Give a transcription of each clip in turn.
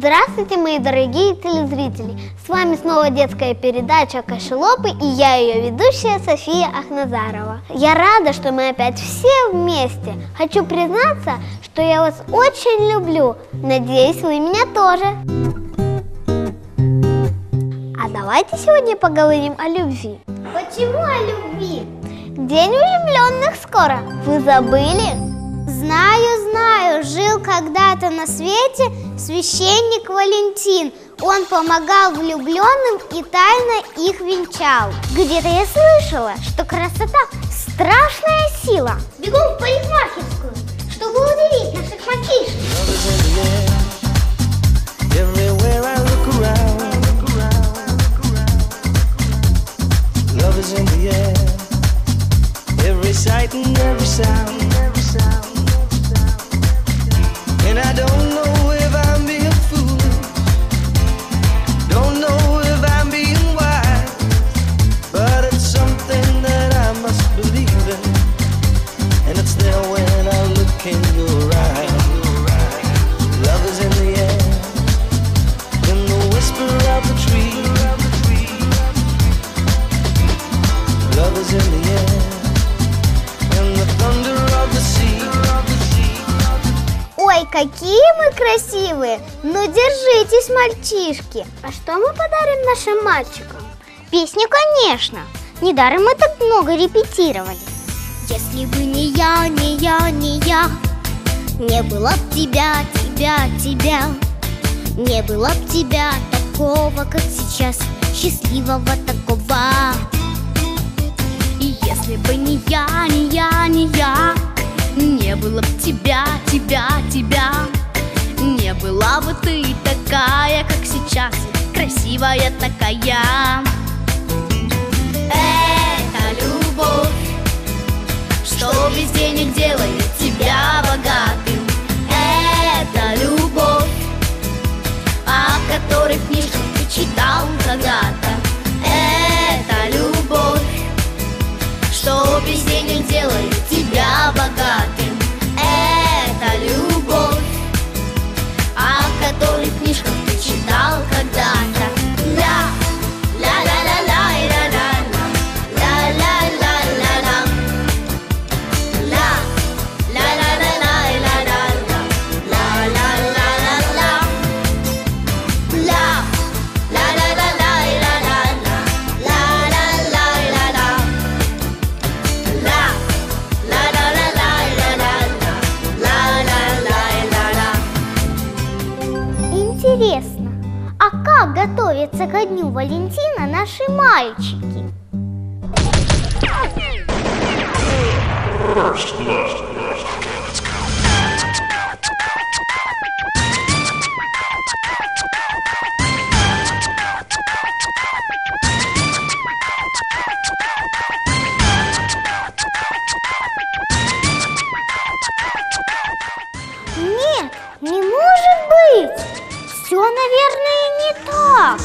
Здравствуйте, мои дорогие телезрители! С вами снова детская передача «Кашелопы» и я ее ведущая София Ахназарова. Я рада, что мы опять все вместе. Хочу признаться, что я вас очень люблю. Надеюсь, вы меня тоже. А давайте сегодня поговорим о любви. Почему о любви? День влюбленных скоро. Вы забыли? Знаю, жил когда-то на свете священник Валентин. Он помогал влюбленным и тайно их венчал. Где-то я слышала, что красота – страшная сила. Бегом в парикмахерскую, чтобы удивить наших мальчишек. And I don't know if I'm being foolish, don't know if I'm being wise, but it's something that I must believe in, and it's there when I look in your eyes. Love is in the air, in the whisper of the tree. Love is in the air, in the thunder of the sea. Ой, какие мы красивые! Ну, держитесь, мальчишки! А что мы подарим нашим мальчикам? Песню, конечно! Недаром мы так много репетировали. Если бы не я, не я, не я, не было б тебя, тебя, не было б тебя такого, как сейчас, счастливого такого. И если бы не я, не я, не я, не было б тебя, тебя, не была бы ты такая, как сейчас, красивая такая. Это любовь, что без денег делает тебя богатым. Это любовь, о которой в книжках ты читал когда-то. Это любовь, что без денег делает тебя богатым. Это любовь, о которой в книжках ты читал когда-то. Интересно, а как готовятся ко дню Валентина наши мальчики? Нет, не может быть! Все, наверное, не так.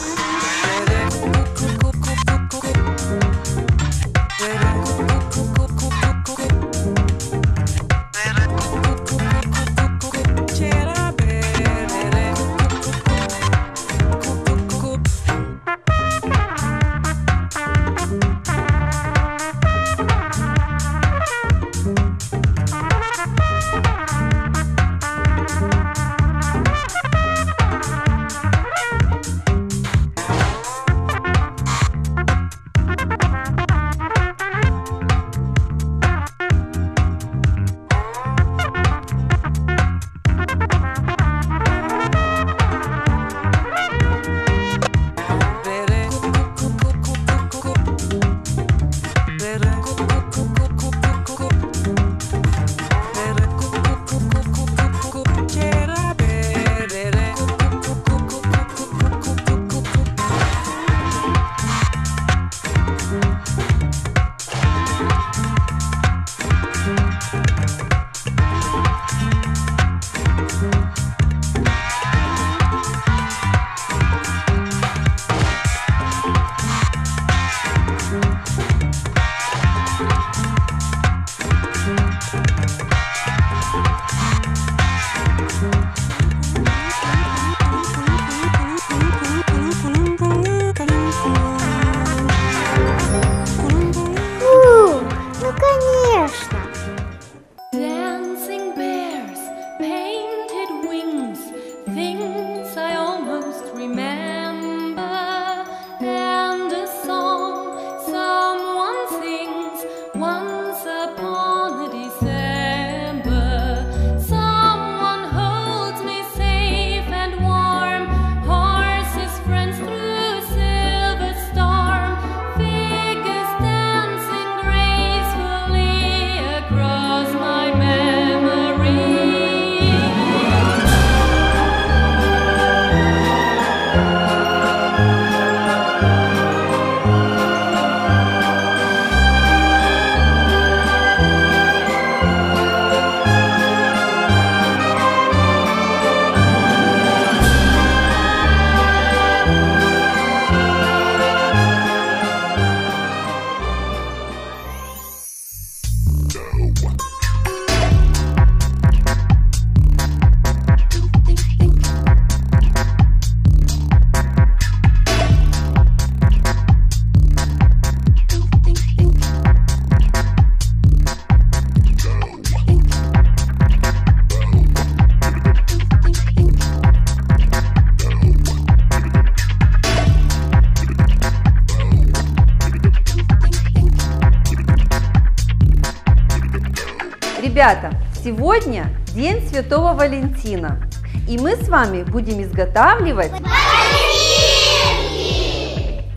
Ребята, сегодня День Святого Валентина, и мы с вами будем изготавливать валентинки!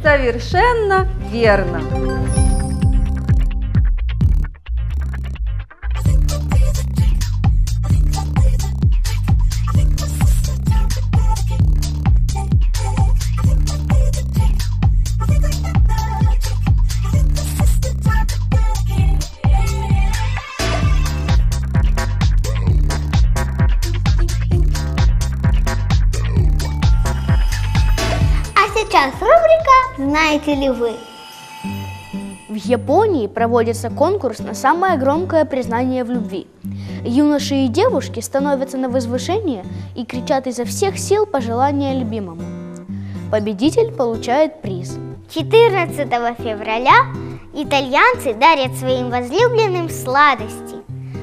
Совершенно верно! Сейчас рубрика «Знаете ли вы?». В Японии проводится конкурс на самое громкое признание в любви. Юноши и девушки становятся на возвышение и кричат изо всех сил пожелания любимому. Победитель получает приз. 14 февраля итальянцы дарят своим возлюбленным сладости.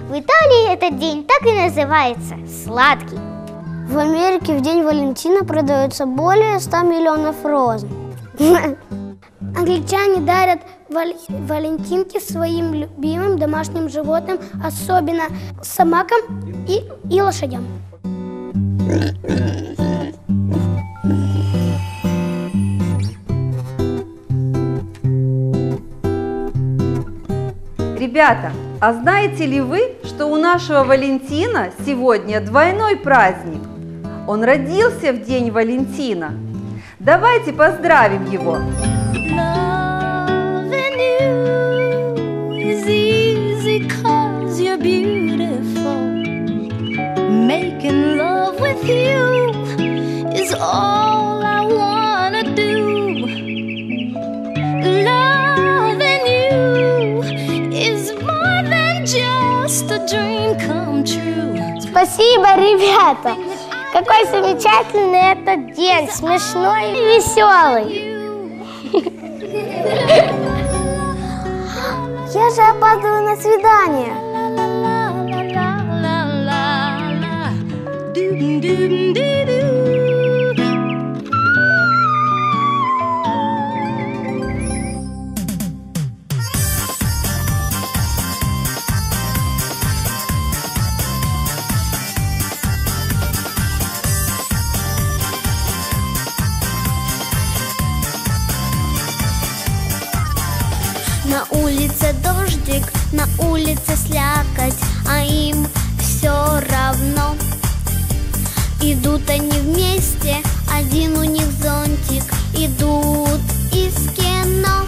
В Италии этот день так и называется – сладкий. В Америке в День Валентина продается более 100 миллионов роз. Англичане дарят валентинки своим любимым домашним животным, особенно собакам и лошадям. Ребята, а знаете ли вы, что у нашего Валентина сегодня двойной праздник? Он родился в день Валентина. Давайте поздравим его! Спасибо, ребята! Какой замечательный этот день, смешной и веселый. Я же опаздываю на свидание. На улице дождик, на улице слякоть, а им все равно. Идут они вместе, один у них зонтик, идут из кино.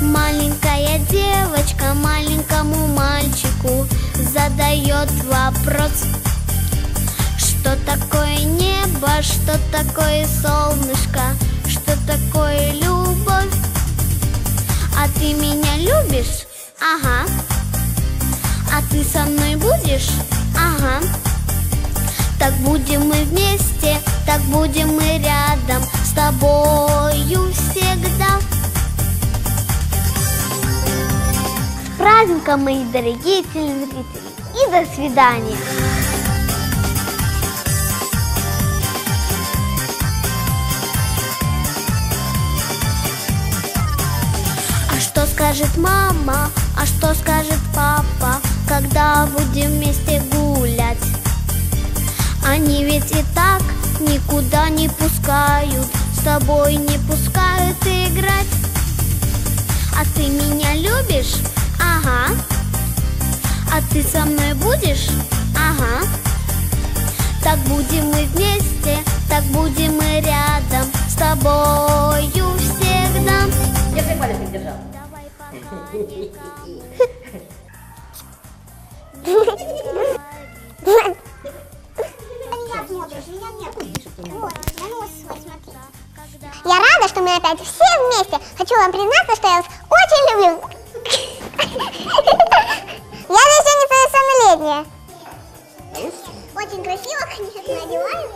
Маленькая девочка маленькому мальчику задает вопрос: что такое небо, что такое солнышко, что такое любовь? А ты меня любишь? Ага. А ты со мной будешь? Ага. Так будем мы вместе, так будем мы рядом с тобою всегда. С праздником, мои дорогие телезрители, и до свидания. Что скажет мама, а что скажет папа, когда будем вместе гулять? Они ведь и так никуда не пускают, с тобой не пускают играть. А ты меня любишь? Ага. А ты со мной будешь? Ага. Так будем мы вместе, так будем мы рядом с тобою всегда. Держи палец, не держал. Я рада, что мы опять все вместе. Хочу вам признаться, что я вас очень люблю. Я же еще несовершеннолетняя. Очень красиво, конечно, одеваю.